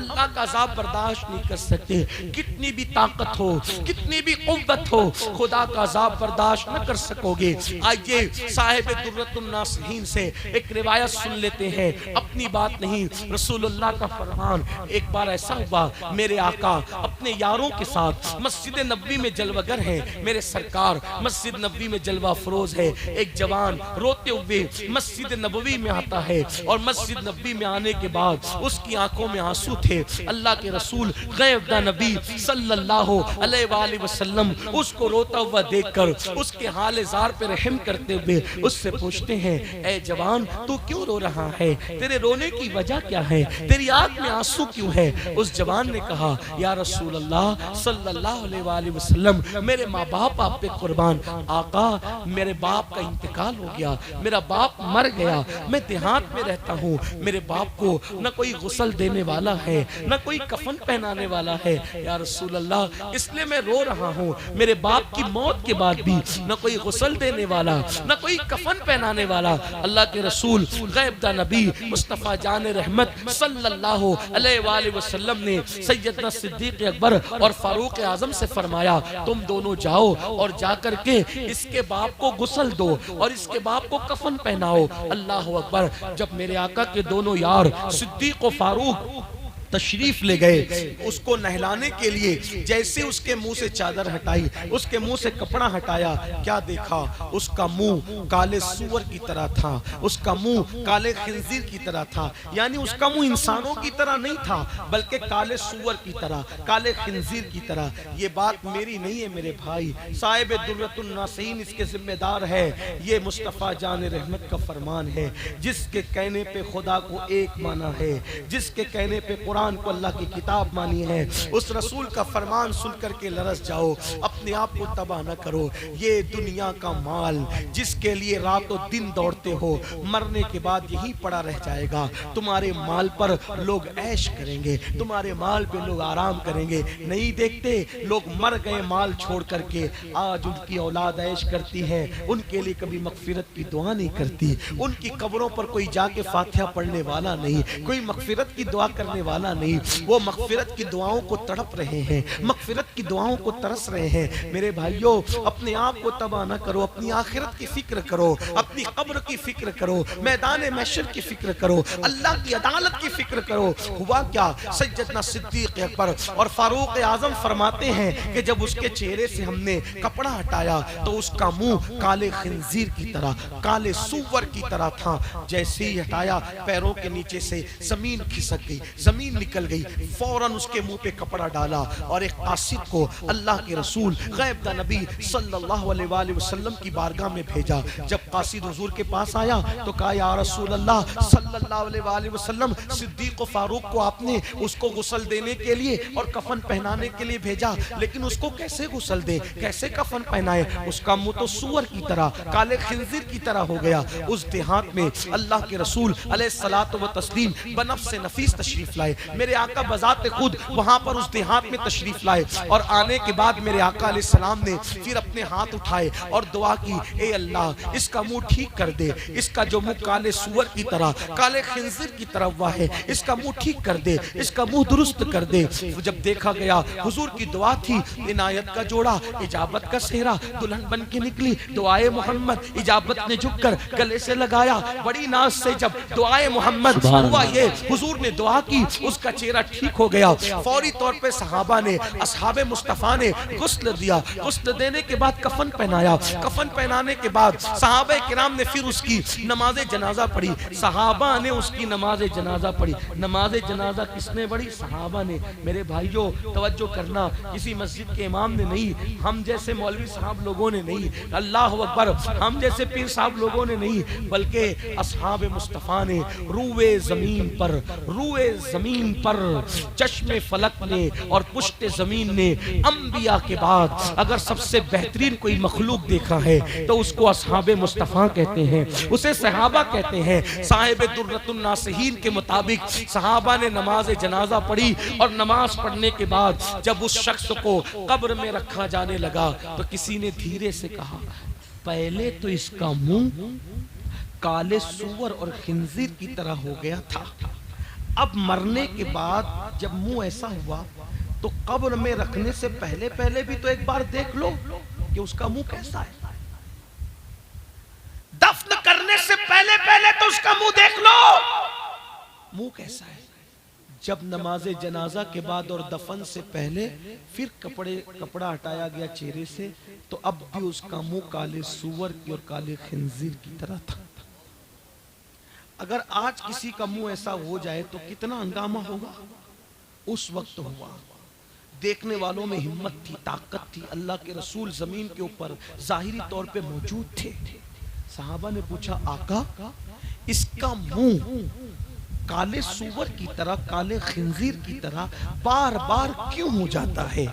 اللہ کا عذاب برداشت نہیں کر سکتے، کتنی بھی طاقت ہو، کتنی بھی قوت ہو، خدا کا عذاب برداشت نہ کر سکو گے۔ آئیے صاحب درۃ الناصحین سے ایک روایت سن لیتے ہیں، اپنی بات نہیں، رسول اللہ کا فرمان۔ ایک بار ایسا ہوا، میرے آقا اپنے یاروں کے ساتھ مسجد نبوی میں جلوہ گر ہیں، میرے سرکار مسجد نبوی میں جلوہ فروز ہے۔ ایک جوان روتے ہوئے مسجد نبوی میں آتا ہے، اور مسجد نبوی میں آنے کے بعد اس کی آنکھوں میں آنسو تھے۔ اللہ کے رسول غیب دا نبی صلی اللہ علیہ وآلہ وسلم اس کو روتا ہوا دیکھ کر اس کے حال زار پہ رحم کرتے ہوئے اس سے پوچھتے ہیں، اے جوان تو کیوں رو رہا ہے؟ تیرے رونے کی وجہ کیا ہے؟ تیری آنکھ میں آنسو کیوں ہے؟ اس جوان نے کہا، یا رسول اللہ صلی اللہ علیہ وآلہ وسلم، میرے ماں باپ آپ پہ قربان۔ آقا میرے باپ کا انتقال ہو گیا، میرا باپ مر گیا، میں دیہات میں رہتا ہوں، میرے باپ کو نہ کوئی غسل دینے والا ہے، نہ کوئی کفن پہنانے والا ہے، یا رسول اللہ اس لیے میں رو رہا ہوں۔ میرے باپ کی موت کے بعد بھی نہ کوئی غسل دینے والا، نہ کوئی کفن پہنانے والا۔ اللہ کے رسول غیب دا نبی مصطفیٰ جان رحمت صلی اللہ علیہ وآلہ وسلم نے سیدنا صدیق اکبر اور فاروق اعظم سے فرمایا، تم دونوں جاؤ اور جا کر کے اس کے باپ کو غسل دو اور اس کے باپ کو کفن پہناؤ۔ اللہ اکبر۔ جب میرے آقا کے دونوں یار صدیق و فاروق تشریف لے گئے اس کو نہلانے کے لیے، جیسے اس کے منہ سے چادر ہٹائی، اس کے منہ سے کپڑا ہٹایا، کیا دیکھا؟ اس کا منہ کالے سور کی طرح تھا، اس کا منہ کالے خنزیر کی طرح تھا، یعنی اس کا منہ انسانوں کی طرح نہیں تھا بلکہ کالے سور کی طرح، کالے خنزیر کی طرح۔ یہ بات میری نہیں ہے میرے بھائی، صاحب درۃ الناصحین اس کے ذمہ دار ہے، یہ مصطفیٰ جان رحمت کا فرمان ہے۔ جس کے کہنے پہ خدا کو ایک مانا ہے، جس کے کہنے پہ قرآن کو اللہ کی کتاب مانی ہے، اس رسول کا فرمان سن کر کے لرز جاؤ، اپنے آپ کو تباہ نہ کرو۔ یہ دنیا کا مال جس کے لیے رات و دن دوڑتے ہو، مرنے کے بعد یہی پڑا رہ جائے گا۔ تمہارے مال پر لوگ عیش کریں گے، تمہارے مال پہ لوگ آرام کریں گے۔ نہیں دیکھتے لوگ مر گئے مال چھوڑ کر کے، آج ان کی اولاد عیش کرتی ہے، ان کے لیے کبھی مغفرت کی دعا نہیں کرتی، ان کی قبروں پر کوئی جا کے فاتحہ پڑھنے والا نہیں، کوئی مغفرت کی دعا کرنے والا نہیں۔ وہ مغفرت کی دعاؤں کو تڑپ رہے ہیں، مغفرت کی دعاؤں کو ترس رہے ہیں۔ میرے بھائیوں، اپنے آپ کو تباہ نہ کرو، اپنی آخرت کی فکر کرو، اپنی قبر کی فکر کرو، میدان محشر کی فکر کرو، اللہ کی عدالت کی فکر کرو۔ ہوا کیا؟ سیدنا صدیق اکبر اور فاروق اعظم فرماتے ہیں کہ جب اس کے چہرے سے ہم نے کپڑا ہٹایا تو اس کا منہ کالے خنزیر کی طرح، کالے سور کی طرح تھا۔ جیسے ہی ہٹایا پیروں کے نیچے سے زمین کھسک گئی، زمین نکل گئی، فوراً اس کے منہ پہ کپڑا ڈالا اور ایک قاصد کو اللہ کے رسول غیب دا نبی صلی اللہ علیہ وآلہ وسلم کی بارگاہ میں بھیجا۔ جب قاصد حضور کے پاس آیا تو کہا، یا رسول اللہ صلی اللہ علیہ وآلہ وسلم، صدیق و فاروق کو آپ نے اس کو غسل دینے کے لیے اور کفن پہنانے کے لیے بھیجا، لیکن اس کو کیسے غسل دے، کیسے کفن پہنائے؟ اس کا منہ تو سور کی طرح، کالے خنزیر کی طرح ہو گیا۔ اس دیہات میں اللہ کے رسول علیہ الصلوۃ والتسلیم بنفس نفیس تشریف لائے۔ میرے آقا بذات خود وہاں پر اس دیہات میں تشریف لائے، اور آنے کے بعد میرے آقا علیہ السلام نے پھر اپنے ہاتھ اٹھائے اور دعا کی، اے اللہ اس کا منہ ٹھیک کر دے، اس کا جو منہ کالے سور کی طرح، کالے خنزیر کی طرح ہوا ہے، اس کا منہ ٹھیک کر دے، اس کا منہ درست کر دے۔ جب دیکھا گیا حضور کی دعا تھی، عنایت کا جوڑا، اجابت کا سہرا، دلہن بن کے نکلی، دعائے محمد، اجابت نے جھک کر گلے سے لگایا۔ بڑی ناز سے جب دعائے محمد ہوا، یہ حضور نے دعا کی، اس کا چہرہ ٹھیک ہو گیا۔ فوری طور پہ صحابہ نے، اصحاب مصطفیٰ نے غسل دیا، غسل دینے کے بعد کفن پہنایا، کفن پہنانے کے بعد صحابہ کرام نے پھر اس کی نماز جنازہ پڑھی، صحابہ نے اس کی نماز جنازہ پڑھی۔ نماز جنازہ کس نے پڑھی؟ صحابہ نے۔ میرے بھائیوں توجہ کرنا، کسی مسجد کے امام نے نہیں، ہم جیسے مولوی صاحب لوگوں نے نہیں، اللہ اکبر، ہم جیسے پیر صاحب لوگوں نے نہیں، بلکہ اصحاب مصطفیٰ نے روئے زمین پر، روئے زمین پر، چشم فلک نے اور پشت زمین نے انبیاء کے بعد اگر سب سے بہترین کوئی مخلوق دیکھا ہے تو اس کو اصحاب مصطفیٰ کہتے ہیں، اسے صحابہ کہتے ہیں۔ صاحب درۃ الناصحین کے مطابق صحابہ نے نماز جنازہ پڑھی، اور نماز پڑھنے کے بعد جب اس شخص کو قبر میں رکھا جانے لگا تو کسی نے دھیرے سے کہا، پہلے تو اس کا منہ کالے سور اور خنزیر کی طرح ہو گیا تھا، اب مرنے کے بعد جب منہ ایسا ہوا تو قبر میں رکھنے سے پہلے پہلے بھی تو ایک بار دیکھ لو کہ اس کا منہ کیسا ہے. دفن کرنے سے پہلے پہلے تو اس کا منہ دیکھ لو منہ کیسا ہے. جب نماز جنازہ کے بعد اور دفن سے پہلے پھر کپڑا ہٹایا گیا چہرے سے تو اب بھی اس کا منہ کالے سور کی اور کالے خنزیر کی طرح تھا. اگر آج کسی کا منہ ایسا ہو جائے تو کتنا ہنگامہ ہوگا. اس وقت ہوا. دیکھنے والوں میں ہمت تھی، طاقت تھی. اللہ کے رسول زمین کے اوپر ظاہری طور پہ موجود تھے. صحابہ نے پوچھا آقا اس کا منہ کالے سور کی طرح، کالے خنزیر کی طرح بار بار کیوں ہو جاتا ہے؟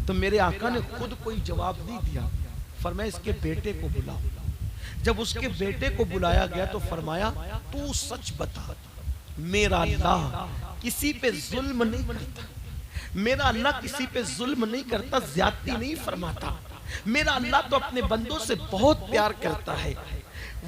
تو میرے آقا نے خود کوئی جواب نہیں دیا. فرمایا اس کے بیٹے کو بلاؤ. جب اس کے بیٹے کو بلایا گیا تو فرمایا تو سچ بتا، میرا اللہ کسی پہ ظلم نہیں کرتا، میرا اللہ کسی پہ ظلم نہیں کرتا، زیادتی نہیں فرماتا. میرا اللہ تو اپنے بندوں سے بہت پیار کرتا ہے،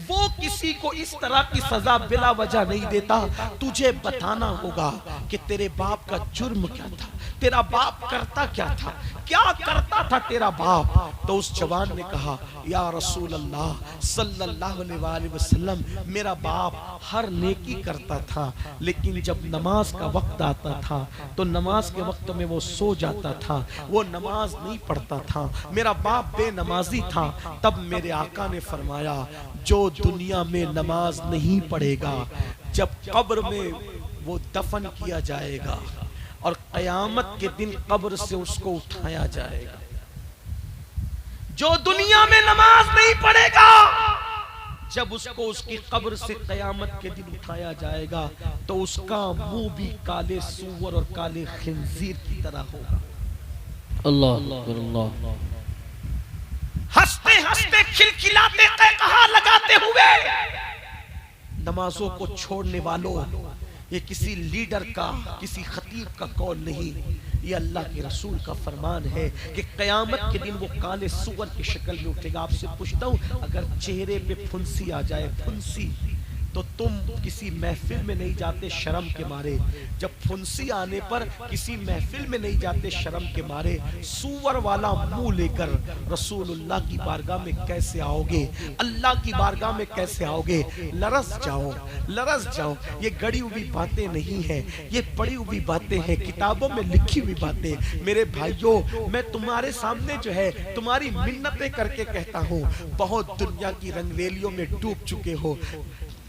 وہ کسی کو اس طرح کی سزا بلا وجہ نہیں دیتا. تجھے بتانا ہوگا کہ تیرے باپ کا جرم کیا تھا، تیرا باپ کرتا کیا تھا، کیا کرتا تھا تیرا باپ. تو اس جوان نے کہا یا رسول اللہ صلی اللہ علیہ وآلہ وسلم میرا باپ ہر نیکی کرتا تھا، لیکن جب نماز کا وقت آتا تھا تو نماز کے وقت میں وہ سو جاتا تھا، وہ نماز نہیں پڑھتا تھا، میرا باپ بے نمازی تھا. تب میرے آقا نے فرمایا جو دنیا میں نماز نہیں پڑھے گا جب قبر میں وہ دفن کیا جائے گا اور قیامت کے دن قبر سے اس کو اٹھایا جائے گا. جو دنیا میں نماز نہیں پڑھے گا جب اس کو اس کی قبر سے قیامت کے دن اٹھایا جائے گا تو اس کا منہ بھی کالے سور اور کالے خنزیر کی طرح ہوگا. اللہ اللہ. ہنستے ہنستے کھلکھلاتے قہقہا لگاتے ہوئے نمازوں کو چھوڑنے والوں، یہ کسی لیڈر کا، کسی خطیب کا قول نہیں، یہ اللہ کے رسول کا فرمان ہے کہ قیامت کے دن وہ کالے سور کی شکل میں اٹھے گا. آپ سے پوچھتا ہوں اگر چہرے پہ پھنسی آ جائے، پھنسی، تو تم کسی محفل میں نہیں جاتے شرم کے مارے. جب پھنسی آنے پر کسی محفل میں نہیں جاتے شرم کے مارے. سور والا منہ لے کر رسول اللہ کی بارگاہ میں کیسے آؤ گے؟ اللہ کی بارگاہ میں کیسے آؤ گے؟ لرز جاؤ، لرز جاؤ. یہ گڑی ہوئی باتیں نہیں ہیں، یہ پڑھی ہوئی باتیں ہیں، کتابوں میں لکھی ہوئی باتیں. میرے بھائیوں میں تمہارے سامنے جو ہے تمہاری منتیں کر کے کہتا ہوں، بہت دنیا کی رنگریلیوں میں ڈوب چکے ہو.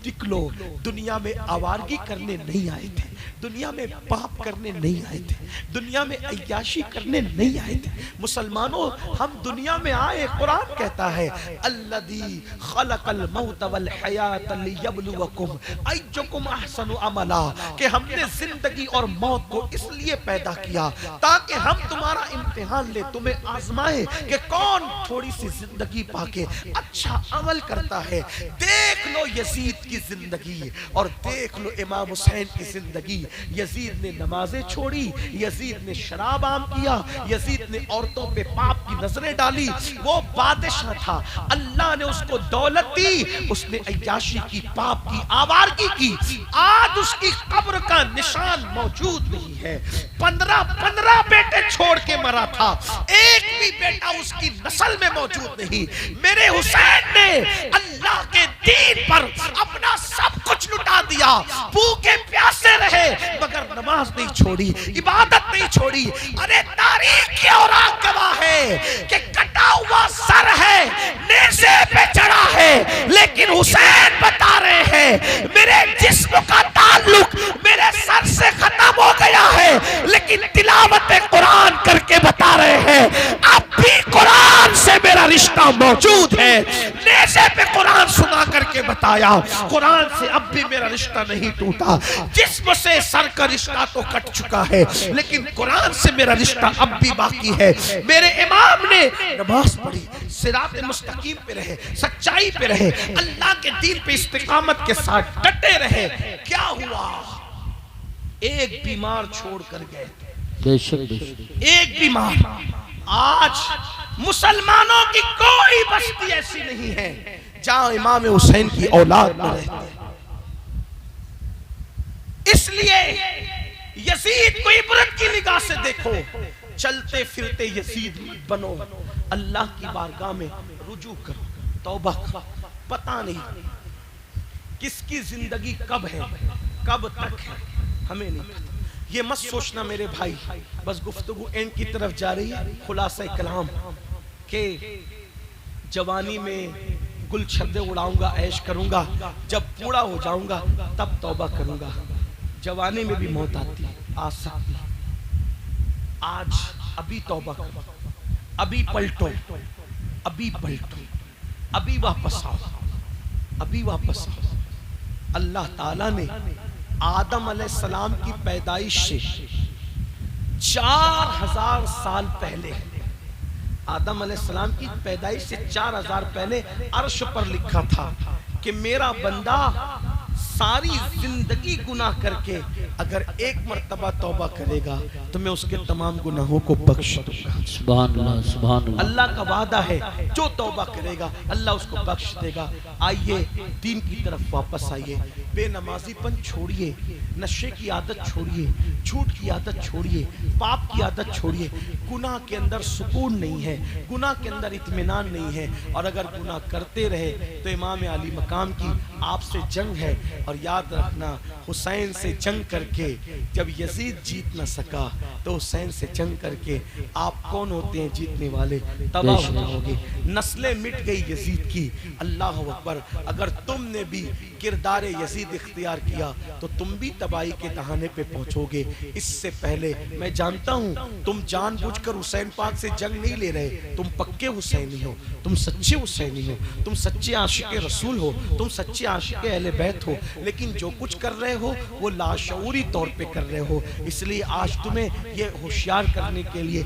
نکلو. دنیا میں آوارگی کرنے نہیں آئے تھے، دنیا میں پاپ کرنے نہیں آئے تھے، دنیا میں عیاشی کرنے نہیں آئے تھے. مسلمانوں ہم دنیا میں آئے، قرآن کہتا ہے الذی خلق الموت والحیات لیبلوکم ایکم احسن عملا، کہ ہم نے زندگی اور موت کو اس لیے پیدا کیا تاکہ ہم تمہارا امتحان لے، تمہیں آزمائے کہ کون تھوڑی سی زندگی پا کے اچھا عمل کرتا ہے. دیکھ لو یزید کی زندگی اور دیکھ لو امام حسین کی زندگی. یزید نے نمازیں چھوڑی، یزید نے شراب عام کیا، یزید نے عورتوں پہ پاپ کی نظریں ڈالی. وہ بادشاہ تھا، اللہ نے اس کو دولت دی، اس نے عیاشی کی، پاپ کی، آوارگی کی. آج اس کی قبر کا نشان موجود نہیں ہے. 15 بیٹے چھوڑ کے مرا تھا، ایک بھی بیٹا اس کی نسل میں موجود نہیں. میرے حسین نے اللہ کے دین پر اپنا سب کچھ لٹا دیا، بھوکے پیاسے رہے مگر نماز نہیں چھوڑی، عبادت نہیں چھوڑی. ارے تاریخ کی اوراق گواہ ہے کہ کٹا ہوا سر ہے، نیزے پہ چڑھا ہے، لیکن حسین بتا رہے ہیں میرے جسم کا تعلق میرے سر سے ختم ہو گیا ہے، لیکن تلاوت قرآن کر کے بتا رہے ہیں اب بھی قرآن سے میرا رشتہ موجود ہے. نیزے پہ قرآن سنا کر کے بتایا قرآن سے اب بھی میرا رشتہ نہیں ٹوٹا. جسم سے سر کا رشتہ تو کٹ چکا ہے لیکن قرآن سے میرا رشتہ اب بھی باقی ہے. میرے امام نے نماز پڑھی، صراط مستقیم پہ رہے، سچائی پہ رہے، اللہ کے دین پہ استقامت کے ساتھ ڈٹے رہے. کیا ہوا؟ ایک بیمار چھوڑ کر گئے، بے شک ایک بیمار. آج مسلمانوں کی کوئی بستی ایسی نہیں ہے جہاں امام حسین کی اولاد نہ رہتے. اس لیے یزید کو عبرت کی نگاہ سے دیکھو، چلتے پھرتے یزید مت بنو، اللہ کی بارگاہ میں رجوع کرو، توبہ کرو۔ پتہ نہیں کس کی زندگی کب ہے، کب تک ہے، ہمیں نہیں پتہ۔ یہ مت سوچنا میرے بھائی، بس گفتگو اینڈ کی طرف جا رہی ہے، خلاصہ کلام کہ جوانی میں گل چھردے اڑاؤں گا، عیش کروں گا، جب بوڑھا ہو جاؤں گا تب توبہ کروں گا۔ جوانی میں بھی موت آتی، آ سکتی، آج ابھی توبہ کرو، ابھی پلٹو، ابھی پلٹو، ابھی واپس آؤ، ابھی واپس آؤ۔ اللہ تعالیٰ نے آدم علیہ السلام کی پیدائش سے 4000 سال پہلے، آدم علیہ السلام کی پیدائش سے 4000 پہلے عرش پر لکھا تھا کہ میرا بندہ ساری زندگی گناہ کر کے اگر ایک مرتبہ توبہ کرے گا تو میں اس کے تمام گناہوں کو بخش دوں گا۔ سبحان اللہ، سبحان اللہ۔ اللہ کا وعدہ ہے جو توبہ کرے گا اللہ اس کو بخش دے گا۔ آئیے دین کی طرف واپس آئیے، بے نمازی پن چھوڑیے، نشے کی عادت چھوڑیے، جھوٹ کی عادت چھوڑیے، پاپ کی عادت چھوڑیے۔ گناہ کے اندر سکون نہیں ہے، گناہ کے اندر اطمینان نہیں ہے، اور اگر گناہ کرتے رہے تو امام علی مقام کی آپ سے جنگ ہے۔ اور یاد رکھنا حسین سے جنگ کر کے جب یزید جیت نہ سکا تو حسین سے جنگ کر کے آپ کون ہوتے ہیں جیتنے والے؟ تباہ ہو جاؤ گے، نسلیں مٹ گئی یزید کی۔ اللہ اکبر، اگر تم نے بھی کردار یزید اختیار کیا تو تم بھی تباہی کے دہانے پہ پہنچو گے۔ اس سے پہلے میں جانتا ہوں تم جان بوجھ کر حسین پاک سے جنگ نہیں لے رہے، تم پکے حسینی ہو، تم سچے حسینی ہو، تم سچے عاشق رسول ہو، تم سچے عاشق اہل بیت ہو، لیکن جو کچھ کر رہے ہو وہ لاشعوری طور پہ کر رہے ہو۔ اس لیے آج تمہیں یہ ہوشیار کرنے کے لیے